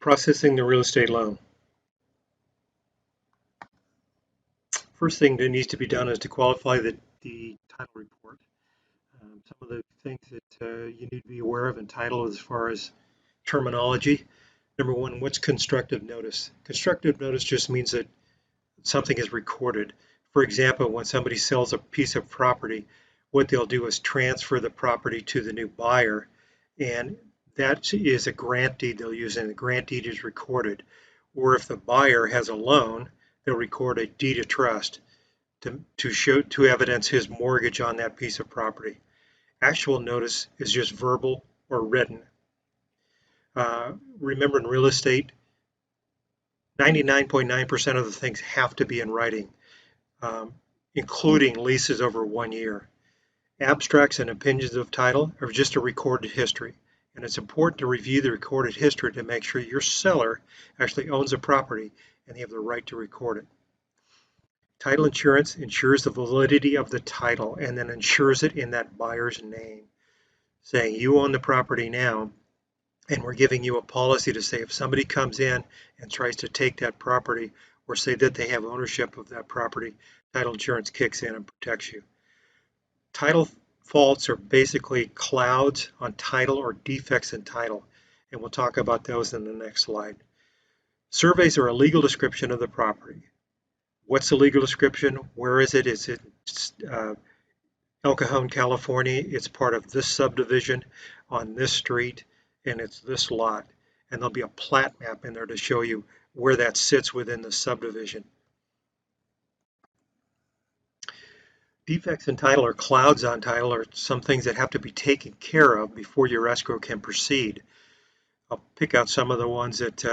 Processing the real estate loan. First thing that needs to be done is to qualify the title report. Some of the things that you need to be aware of in title as far as terminology. Number one, what's constructive notice? Constructive notice just means that something is recorded. For example, when somebody sells a piece of property, what they'll do is transfer the property to the new buyer, and that is a grant deed they'll use, and the grant deed is recorded. Or if the buyer has a loan, they'll record a deed of trust to evidence his mortgage on that piece of property. Actual notice is just verbal or written. Remember, in real estate, 99.9% of the things have to be in writing, including leases over 1 year. Abstracts and opinions of title are just a recorded history, and it's important to review the recorded history to make sure your seller actually owns the property and they have the right to record it. Title insurance ensures the validity of the title and then insures it in that buyer's name, saying you own the property now, and we're giving you a policy to say if somebody comes in and tries to take that property or say that they have ownership of that property, title insurance kicks in and protects you. Title faults are basically clouds on title or defects in title, and we'll talk about those in the next slide. Surveys are a legal description of the property. What's the legal description? Where is it? Is it El Cajon, California? It's part of this subdivision on this street, and it's this lot. And there'll be a plat map in there to show you where that sits within the subdivision. Defects in title or clouds on title are some things that have to be taken care of before your escrow can proceed. I'll pick out some of the ones that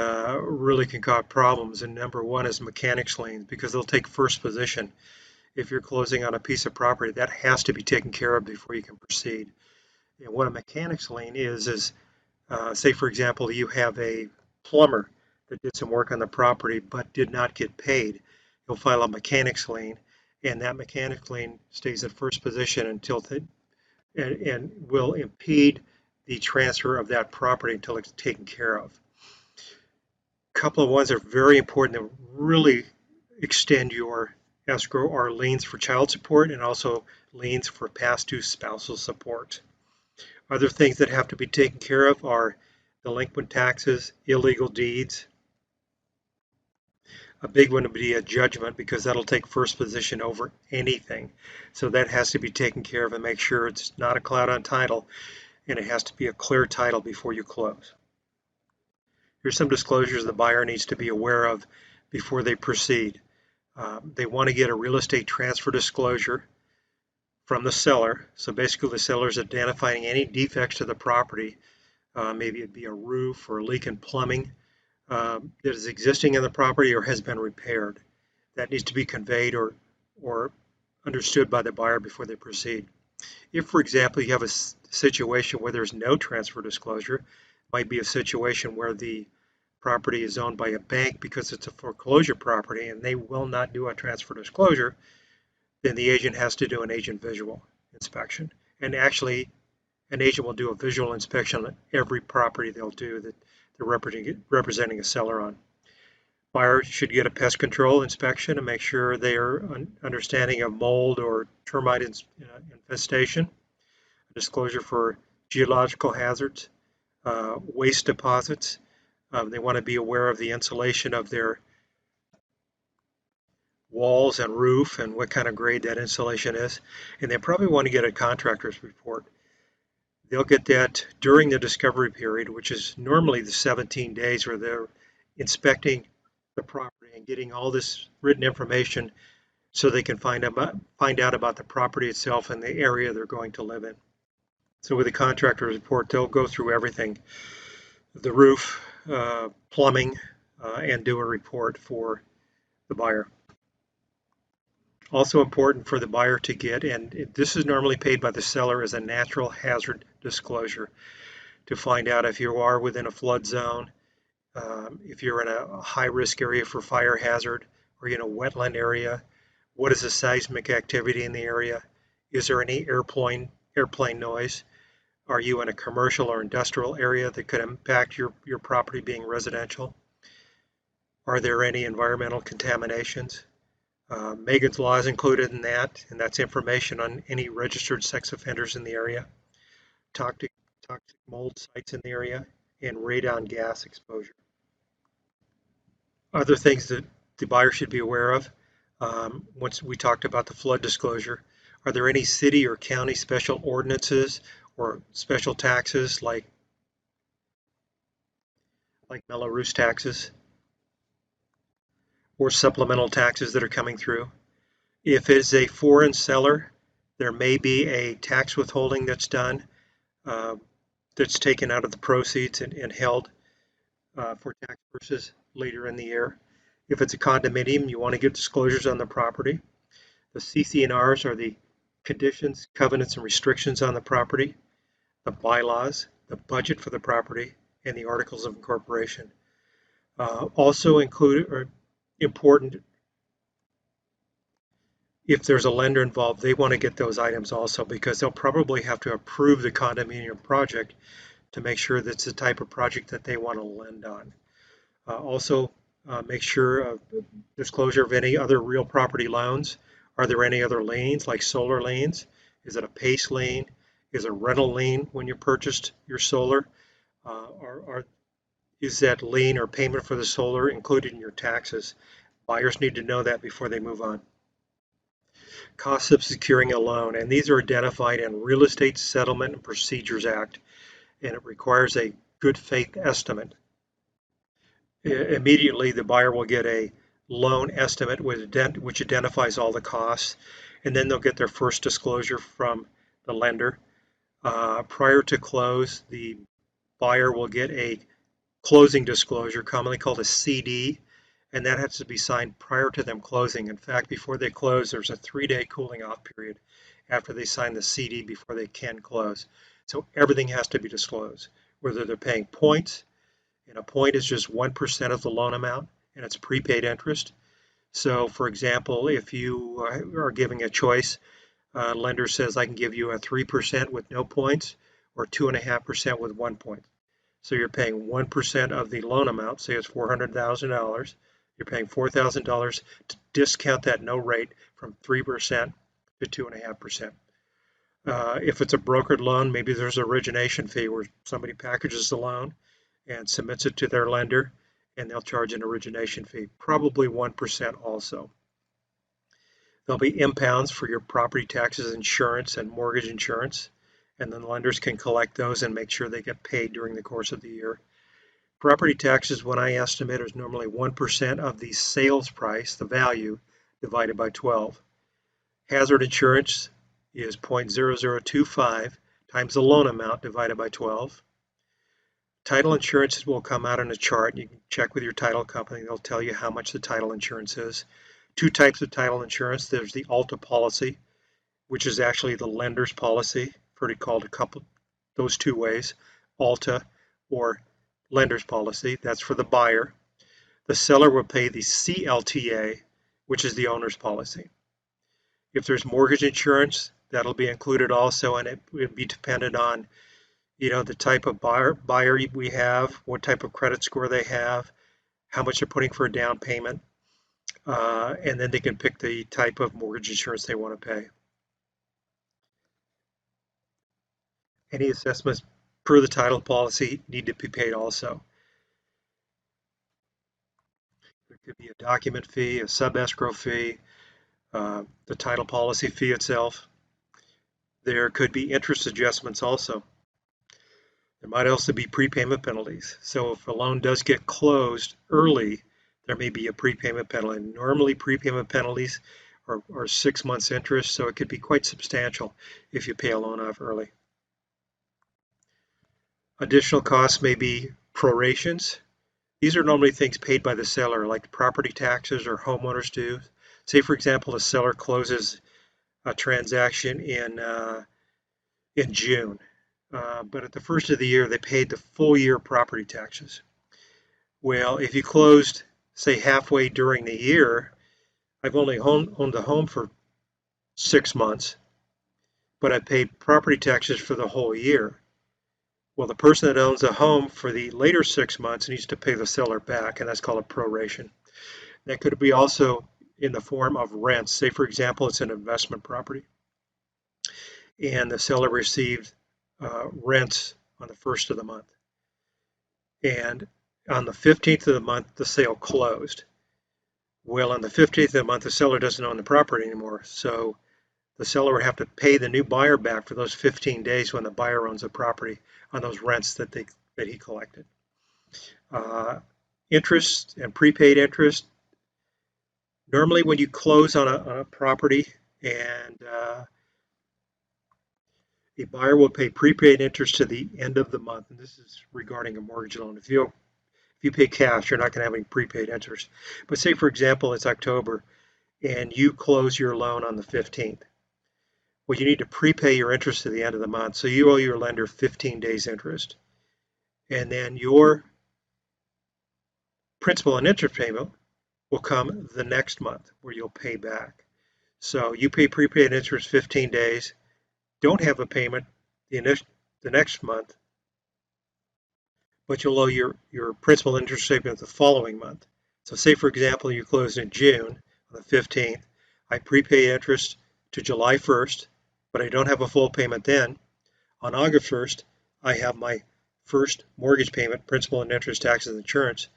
really can cause problems. And number one is mechanics liens, because they'll take first position. If you're closing on a piece of property, that has to be taken care of before you can proceed. And what a mechanics lien is say, for example, you have a plumber that did some work on the property but did not get paid. You'll file a mechanics lien, and that mechanics lien stays at first position until and will impede the transfer of that property until it's taken care of. A couple of ones that are very important that really extend your escrow are liens for child support and also liens for past due spousal support. Other things that have to be taken care of are delinquent taxes, illegal deeds. A big one would be a judgment, because that'll take first position over anything. So that has to be taken care of and make sure it's not a cloud on title, and it has to be a clear title before you close. Here's some disclosures the buyer needs to be aware of before they proceed. They want to get a real estate transfer disclosure from the seller. So basically the seller is identifying any defects to the property. Maybe it'd be a roof or a leak in plumbing that is existing in the property or has been repaired. That needs to be conveyed or understood by the buyer before they proceed. If, for example, you have a situation where there's no transfer disclosure, it might be a situation where the property is owned by a bank because it's a foreclosure property and they will not do a transfer disclosure, then the agent has to do an agent visual inspection. And actually, an agent will do a visual inspection on every property they'll do that they're representing a seller on. Buyer should get a pest control inspection to make sure they are understanding of mold or termite infestation. A disclosure for geological hazards, waste deposits. They want to be aware of the insulation of their walls and roof and what kind of grade that insulation is. And they probably want to get a contractor's report. They'll get that during the discovery period, which is normally the 17 days where they're inspecting the property and getting all this written information so they can find out about the property itself and the area they're going to live in. So with the contractor's report, they'll go through everything, the roof, plumbing, and do a report for the buyer. Also important for the buyer to get, and this is normally paid by the seller, is a natural hazard disclosure to find out if you are within a flood zone, if you're in a high-risk area for fire hazard, or in a wetland area. What is the seismic activity in the area? Is there any airplane noise? Are you in a commercial or industrial area that could impact your property being residential? Are there any environmental contaminations? Megan's Law is included in that, and that's information on any registered sex offenders in the area, toxic, toxic mold sites in the area, and radon gas exposure. Other things that the buyer should be aware of, once we talked about the flood disclosure, are there any city or county special ordinances or special taxes like Mello-Roos taxes or supplemental taxes that are coming through? If it's a foreign seller, there may be a tax withholding that's done, uh, that's taken out of the proceeds and held for tax purposes later in the year. If it's a condominium, you want to get disclosures on the property. The CC&Rs are the conditions, covenants, and restrictions on the property, the bylaws, the budget for the property, and the articles of incorporation. Also included or important, if there's a lender involved, they want to get those items also because they'll probably have to approve the condominium project to make sure that's the type of project that they want to lend on. Also, make sure of disclosure of any other real property loans. Are there any other liens like solar liens? Is it a PACE lien? Is it a rental lien when you purchased your solar? Is that lien or payment for the solar included in your taxes? Buyers need to know that before they move on. Costs of securing a loan, and these are identified in Real Estate Settlement and Procedures Act, and it requires a good faith estimate. Immediately, the buyer will get a loan estimate which identifies all the costs, and then they'll get their first disclosure from the lender. Prior to close, the buyer will get a closing disclosure, commonly called a CD, and that has to be signed prior to them closing. In fact, before they close, there's a 3-day cooling off period after they sign the CD before they can close. So everything has to be disclosed, whether they're paying points, and a point is just 1% of the loan amount, and it's prepaid interest. So, for example, if you are giving a choice, lender says I can give you a 3% with no points or 2.5% with 1 point. So you're paying 1% of the loan amount, say it's $400,000. You're paying $4,000 to discount that no rate from 3% to 2.5%. If it's a brokered loan, maybe there's an origination fee where somebody packages the loan and submits it to their lender, and they'll charge an origination fee, probably 1% also. There'll be impounds for your property taxes, insurance, and mortgage insurance, and then lenders can collect those and make sure they get paid during the course of the year. Property taxes, when I estimate, is normally 1% of the sales price, the value, divided by 12. Hazard insurance is 0.0025 times the loan amount divided by 12. Title insurance will come out on a chart. You can check with your title company. They'll tell you how much the title insurance is. 2 types of title insurance. There's the ALTA policy, which is actually the lender's policy. I've heard it called a couple, those 2 ways, ALTA or lender's policy. That's for the buyer. The seller will pay the CLTA, which is the owner's policy. If there's mortgage insurance, that'll be included also, and it would be dependent on the type of buyer we have, what type of credit score they have, how much they're putting for a down payment, and then they can pick the type of mortgage insurance they want to pay. Any assessments per the title policy need to be paid also. There could be a document fee, a sub-escrow fee, the title policy fee itself. There could be interest adjustments also. There might also be prepayment penalties. So if a loan does get closed early, there may be a prepayment penalty. Normally prepayment penalties are 6 months interest, so it could be quite substantial if you pay a loan off early. Additional costs may be prorations. These are normally things paid by the seller, like property taxes or homeowners do. Say, for example, the seller closes a transaction in June. But at the first of the year, they paid the full year property taxes. Well, if you closed, say, halfway during the year, I've only owned the home for 6 months, but I paid property taxes for the whole year. Well, the person that owns a home for the later 6 months needs to pay the seller back, and that's called a proration. That could be also in the form of rents. Say, for example, it's an investment property, and the seller received rents on the first of the month. And on the 15th of the month, the sale closed. Well, on the 15th of the month, the seller doesn't own the property anymore. So the seller would have to pay the new buyer back for those 15 days when the buyer owns the property on those rents that he collected. Interest and prepaid interest. Normally, when you close on a property and a buyer will pay prepaid interest to the end of the month, and this is regarding a mortgage loan. If you pay cash, you're not going to have any prepaid interest. But say, for example, it's October and you close your loan on the 15th. Well, you need to prepay your interest to the end of the month. So you owe your lender 15 days interest. And then your principal and interest payment will come the next month where you'll pay back. So you pay prepaid interest 15 days, don't have a payment the next month, but you'll owe your principal interest statement the following month. So say, for example, you closed in June on the 15th. I prepay interest to July 1st, but I don't have a full payment then. On August 1st, I have my first mortgage payment, principal and interest, taxes, and insurance,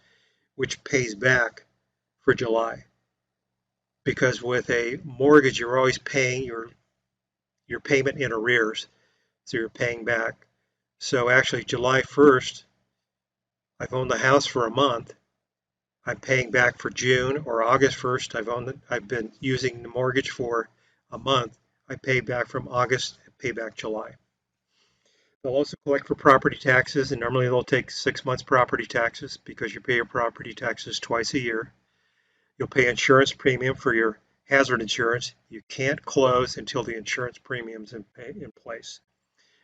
which pays back for July. Because with a mortgage, you're always paying your payment in arrears, so you're paying back. So actually, July 1st, I've owned the house for a month. I'm paying back for June, or August 1st, I've been using the mortgage for a month. I pay back from August, pay back July. They'll also collect for property taxes, and normally they'll take 6 months property taxes because you pay your property taxes twice a year. You'll pay insurance premium for your hazard insurance. You can't close until the insurance premium's in place.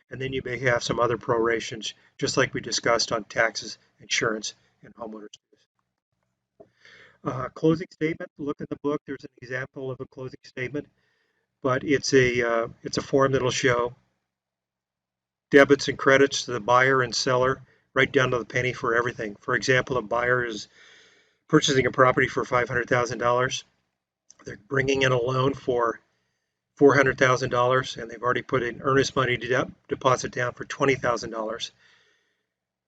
And then you may have some other prorations, just like we discussed on taxes, insurance, and homeowners. Closing statement. Look in the book. There's an example of a closing statement, but it's a form that'll show debits and credits to the buyer and seller, right down to the penny for everything. For example, a buyer is purchasing a property for $500,000. They're bringing in a loan for $400,000, and they've already put in earnest money deposit down for $20,000.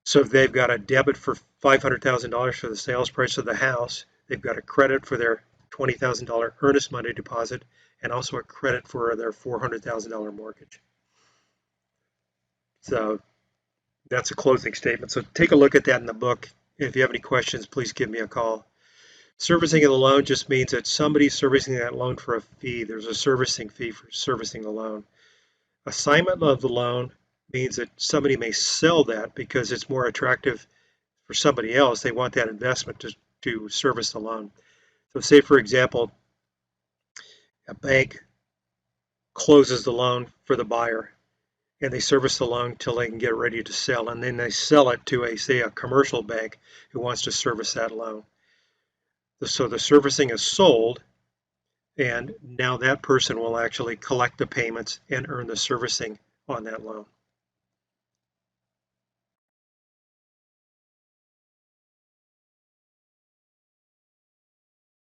So they've got a debit for $500,000 for the sales price of the house. They've got a credit for their $20,000 earnest money deposit, and also a credit for their $400,000 mortgage. So that's a closing statement. So take a look at that in the book. If you have any questions, please give me a call. Servicing of the loan just means that somebody's servicing that loan for a fee. There's a servicing fee for servicing the loan. Assignment of the loan means that somebody may sell that because it's more attractive for somebody else. They want that investment to service the loan. So say, for example, a bank closes the loan for the buyer and they service the loan till they can get ready to sell, and then they sell it to a commercial bank who wants to service that loan. So the servicing is sold, and now that person will actually collect the payments and earn the servicing on that loan.